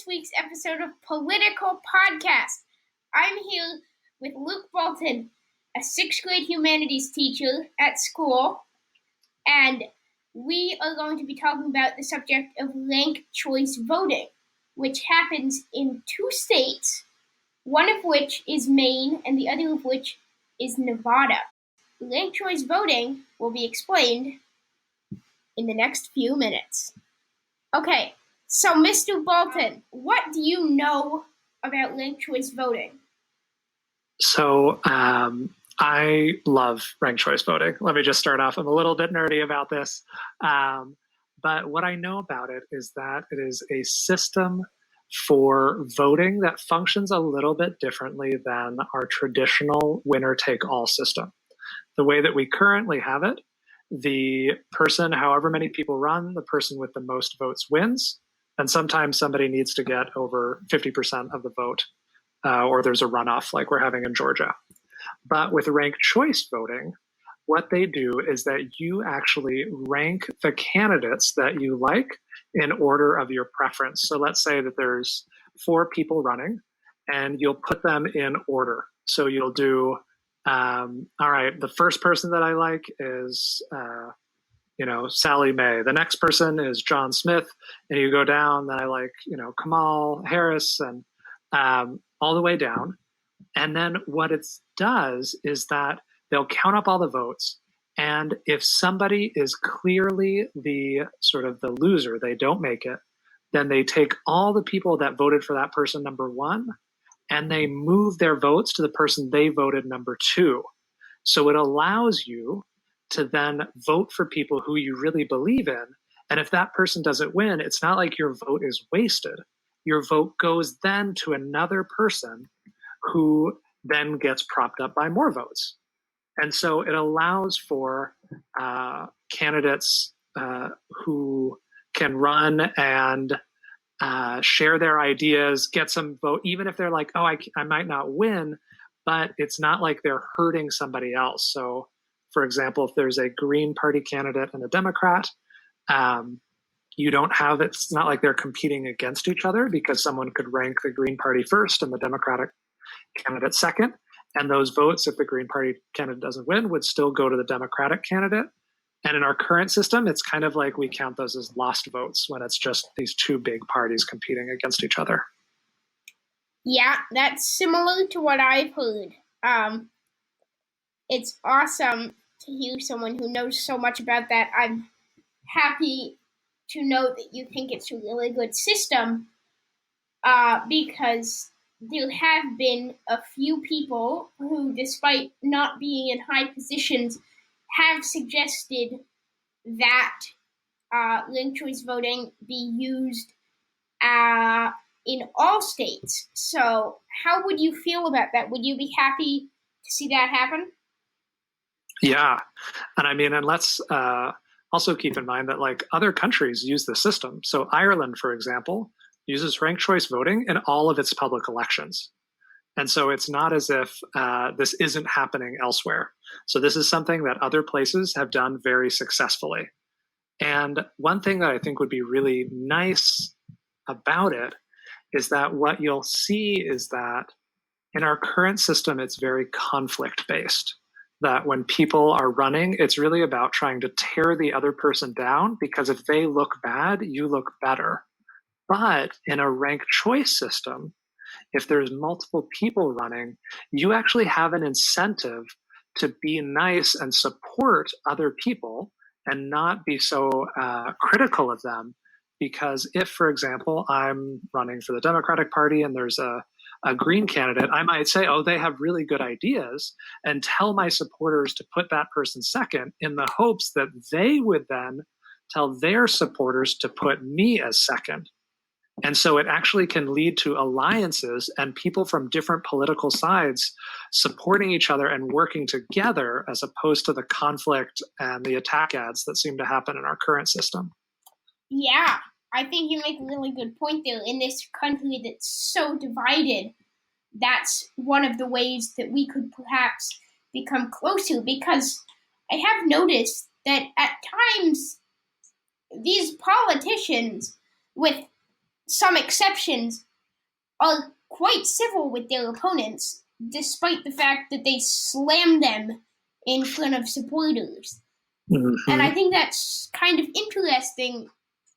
week's episode of Political Podcast. I'm here with Luke Bolton, a 6th grade humanities teacher at school, and we are going to be talking about the subject of ranked choice voting, which happens in 2 states, one of which is Maine and the other of which is Nevada. Ranked choice voting will be explained in the next few minutes. Okay, so Mr. Bolton, what do you know about ranked choice voting? So I love ranked choice voting. Let me just start off. I'm a little bit nerdy about this. But what I know about it is that it is a system for voting that functions a little bit differently than our traditional winner-take-all system. The way that we currently have it, the person, however many people run, the person with the most votes wins. And sometimes somebody needs to get over 50% of the vote, or there's a runoff like we're having in Georgia. But with ranked choice voting, what they do is that you actually rank the candidates that you like in order of your preference. So let's say that there's 4 people running, and you'll put them in order. So you'll do, all right, the first person that I like is, Sally Mae. The next person is John Smith, and you go down. Then I like, Kamala Harris, and all the way down. And then what it does is that they'll count up all the votes. And if somebody is clearly the sort of the loser, they don't make it, then they take all the people that voted for that person number 1, and they move their votes to the person they voted number 2. So it allows you to then vote for people who you really believe in. And if that person doesn't win, it's not like your vote is wasted. Your vote goes then to another person who then gets propped up by more votes. And so it allows for candidates who can run and share their ideas, get some vote, even if they're like, I might not win, but it's not like they're hurting somebody else. So, for example, if there's a Green Party candidate and a Democrat, you don't have, it's not like they're competing against each other, because someone could rank the Green Party first and the Democratic candidate second. And those votes, if the Green Party candidate doesn't win, would still go to the Democratic candidate. And in our current system, it's kind of like we count those as lost votes when it's just these 2 big parties competing against each other. Yeah, that's similar to what I've heard. It's awesome to hear someone who knows so much about that. I'm happy to know that you think it's a really good system, because there have been a few people who, despite not being in high positions, have suggested that ranked choice voting be used in all states. So how would you feel about that? Would you be happy to see that happen? Yeah. And let's also keep in mind that like other countries use the system. So Ireland, for example, uses ranked choice voting in all of its public elections. And so it's not as if this isn't happening elsewhere. So this is something that other places have done very successfully. And one thing that I think would be really nice about it is that what you'll see is that in our current system, it's very conflict-based. That when people are running, it's really about trying to tear the other person down, because if they look bad, you look better. But in a ranked choice system, if there's multiple people running, you actually have an incentive to be nice and support other people and not be so critical of them. Because if, for example, I'm running for the Democratic Party and there's a Green candidate, I might say, they have really good ideas, and tell my supporters to put that person second, in the hopes that they would then tell their supporters to put me as second. And so it actually can lead to alliances and people from different political sides supporting each other and working together, as opposed to the conflict and the attack ads that seem to happen in our current system. Yeah, I think you make a really good point there. In this country that's so divided, that's one of the ways that we could perhaps become closer, because I have noticed that at times these politicians with some exceptions, are quite civil with their opponents, despite the fact that they slam them in front of supporters. Mm-hmm. And I think that's kind of interesting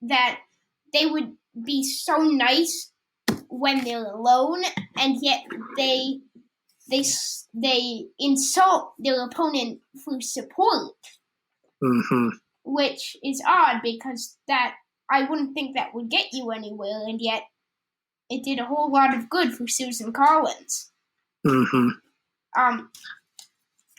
that they would be so nice when they're alone, and yet they insult their opponent for support, Mm-hmm. which is odd because that I wouldn't think that would get you anywhere, and yet it did a whole lot of good for Susan Collins. Mm-hmm.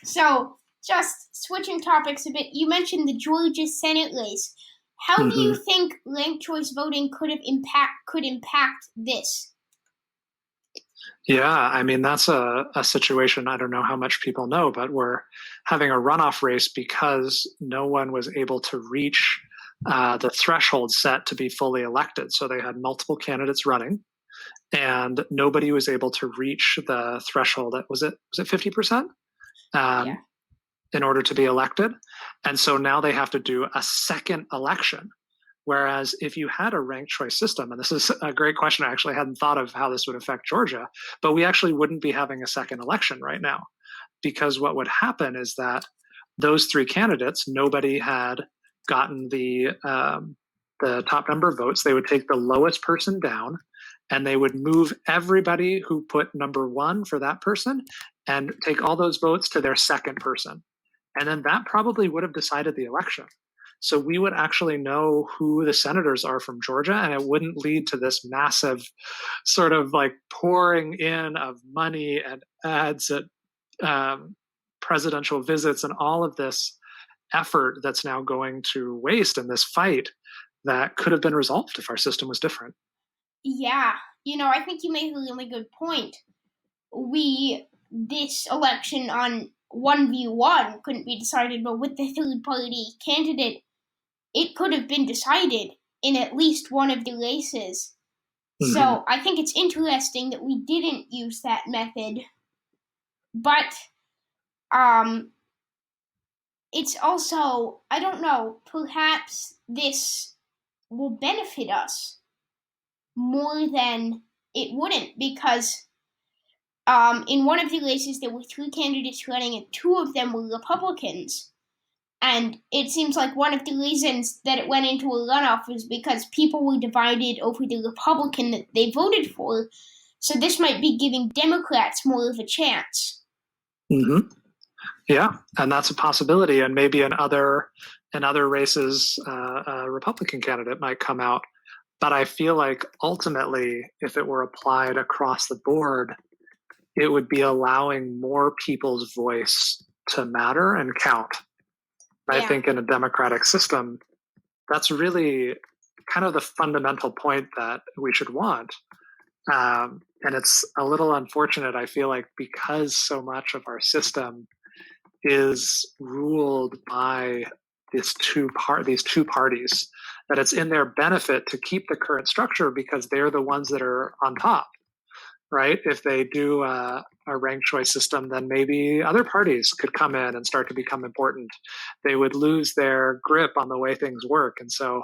So just switching topics a bit, you mentioned the Georgia Senate race. How do you think ranked choice voting could impact this? Yeah, I mean, that's a situation I don't know how much people know, but we're having a runoff race because no one was able to reach the threshold set to be fully elected. So they had multiple candidates running, and nobody was able to reach the threshold. Was it 50%? Yeah. In order to be elected. And so now they have to do a second election. Whereas if you had a ranked choice system, and this is a great question, I actually hadn't thought of how this would affect Georgia, but we actually wouldn't be having a second election right now. Because what would happen is that those three candidates, nobody had gotten the top number of votes. They would take the lowest person down, and they would move everybody who put number one for that person and take all those votes to their second person. And then that probably would have decided the election. So we would actually know who the senators are from Georgia, and it wouldn't lead to this massive sort of like pouring in of money and ads at presidential visits and all of this effort that's now going to waste in this fight that could have been resolved if our system was different. Yeah, I think you made a really good point. This election on 1v1 couldn't be decided, but with the third party candidate, it could have been decided in at least one of the races. Mm-hmm. So I think it's interesting that we didn't use that method, but it's also, I don't know, perhaps this will benefit us more than it wouldn't, because in one of the races there were three candidates running and two of them were Republicans. And it seems like one of the reasons that it went into a runoff was because people were divided over the Republican that they voted for. So this might be giving Democrats more of a chance. Mm-hmm. Yeah, and that's a possibility. And maybe in other races, a Republican candidate might come out. But I feel like ultimately, if it were applied across the board, it would be allowing more people's voice to matter and count. Yeah. I think in a democratic system, that's really kind of the fundamental point that we should want. And it's a little unfortunate, I feel like, because so much of our system is ruled by these two parties, that it's in their benefit to keep the current structure because they're the ones that are on top, right? If they do a ranked choice system, then maybe other parties could come in and start to become important. They would lose their grip on the way things work. And so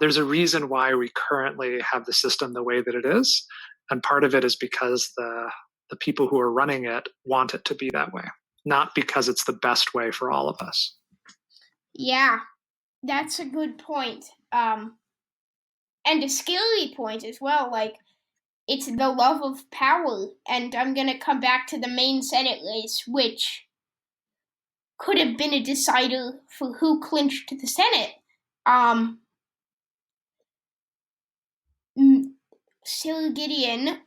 there's a reason why we currently have the system the way that it is. And part of it is because the people who are running it want it to be that way, not because it's the best way for all of us. Yeah, that's a good point. And a scary point as well. Like, it's the love of power. And I'm going to come back to the main Senate race, which could have been a decider for who clinched the Senate. Sarah Gideon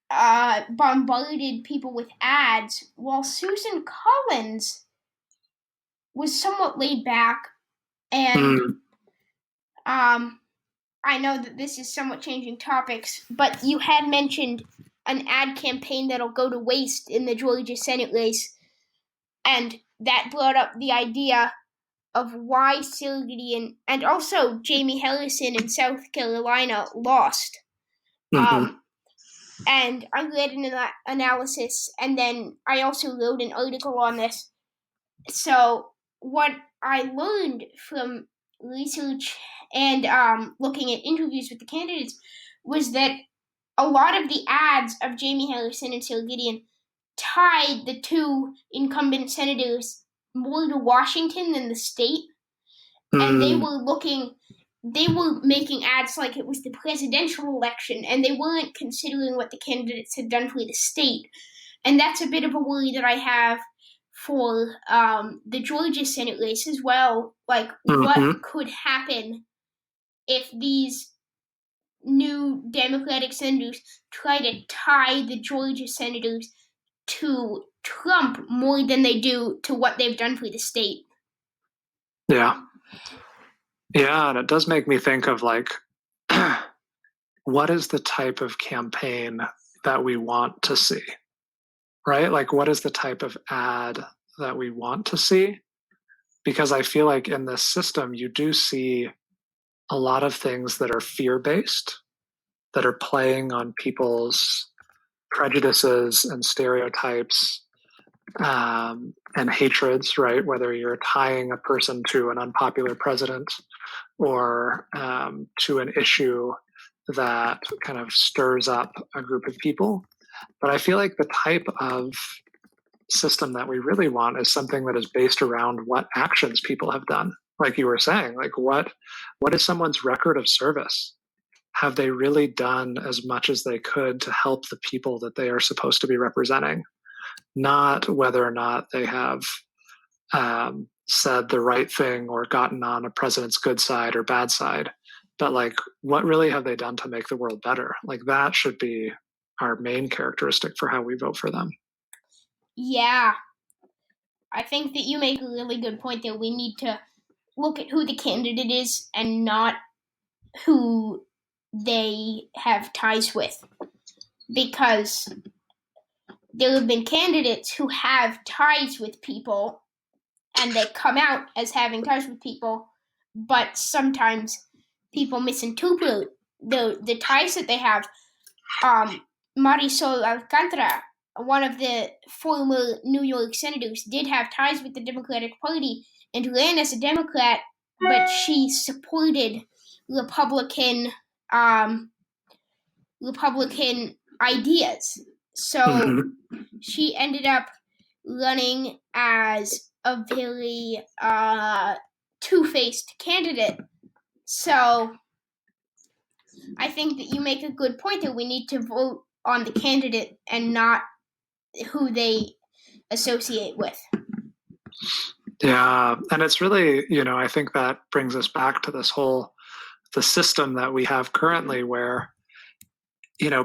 bombarded people with ads, while Susan Collins was somewhat laid back. And I know that this is somewhat changing topics, but you had mentioned an ad campaign that'll go to waste in the Georgia Senate race, and that brought up the idea of why Sarah Gideon and also Jamie Harrison in South Carolina lost. Mm-hmm. And I read an analysis, and then I also wrote an article on this. So what I learned from research and looking at interviews with the candidates was that a lot of the ads of Jamie Harrison and Sarah Gideon tied the two incumbent senators more to Washington than the state. And they were making ads like it was the presidential election, and they weren't considering what the candidates had done for the state. And that's a bit of a worry that I have for the Georgia Senate race as well. Like, what could happen if these new Democratic senators try to tie the Georgia senators to Trump more than they do to what they've done for the state? Yeah. Yeah, and it does make me think of, like, what is the type of campaign that we want to see, right? Like, what is the type of ad that we want to see? Because I feel like in this system, you do see a lot of things that are fear-based, that are playing on people's prejudices and stereotypes and hatreds, right? Whether you're tying a person to an unpopular president or to an issue that kind of stirs up a group of people. But I feel like the type of system that we really want is something that is based around what actions people have done. Like you were saying, like what is someone's record of service? Have they really done as much as they could to help the people that they are supposed to be representing? Not whether or not they have said the right thing or gotten on a president's good side or bad side, but like, what really have they done to make the world better? Like, that should be our main characteristic for how we vote for them. Yeah. I think that you make a really good point there. We need to look at who the candidate is and not who they have ties with. Because there have been candidates who have ties with people and they come out as having ties with people, but sometimes people misinterpret the ties that they have. Marisol Alcantara, one of the former New York senators, did have ties with the Democratic Party and ran as a Democrat, but she supported Republican ideas. So she ended up running as a very two-faced candidate. So I think that you make a good point that we need to vote on the candidate and not who they associate with. Yeah, and it's really, I think that brings us back to the system that we have currently where,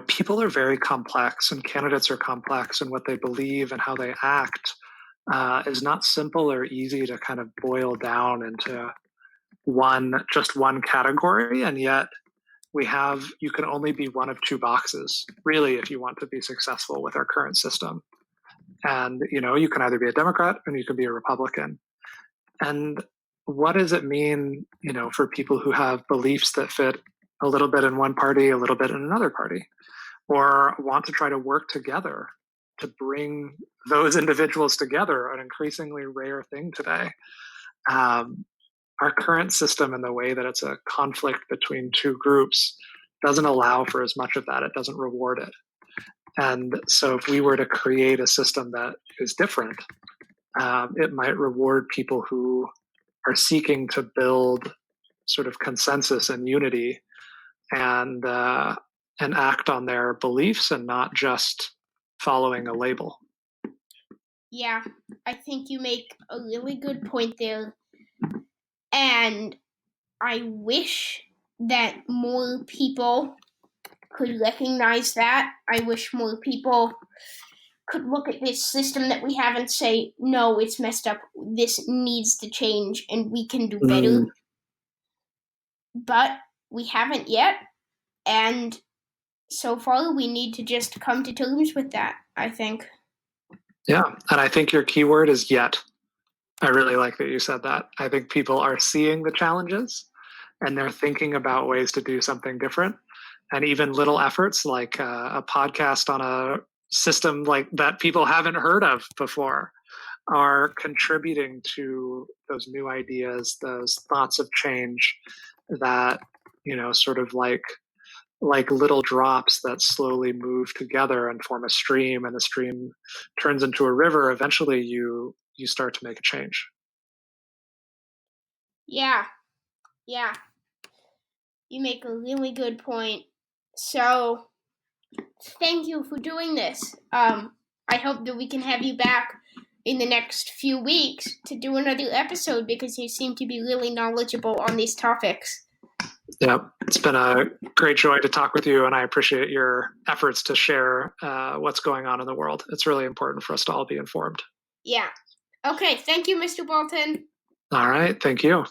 people are very complex and candidates are complex, and what they believe and how they act is not simple or easy to kind of boil down into just one category. And yet you can only be one of two boxes, really, if you want to be successful with our current system. And, you can either be a Democrat and you can be a Republican. And what does it mean, for people who have beliefs that fit a little bit in one party, a little bit in another party, or want to try to work together to bring those individuals together, an increasingly rare thing today. Our current system and the way that it's a conflict between two groups doesn't allow for as much of that. It doesn't reward it. And so if we were to create a system that is different, it might reward people who are seeking to build sort of consensus and unity and act on their beliefs and not just following a label. Yeah, I think you make a really good point there. And I wish that more people could recognize that. I wish more people could look at this system that we have and say, no, it's messed up. This needs to change and we can do better. But we haven't yet. And so far, we need to just come to terms with that, I think. Yeah, and I think your keyword is yet. I really like that you said that. I think people are seeing the challenges and they're thinking about ways to do something different. And even little efforts like a podcast on a system like that people haven't heard of before are contributing to those new ideas, those thoughts of change that, sort of like little drops that slowly move together and form a stream, and the stream turns into a river. Eventually you start to make a change. Yeah. You make a really good point. So thank you for doing this. I hope that we can have you back in the next few weeks to do another episode, because you seem to be really knowledgeable on these topics. Yeah, it's been a great joy to talk with you, and I appreciate your efforts to share what's going on in the world. It's really important for us to all be informed. Yeah. Okay, thank you, Mr. Bolton. All right, thank you.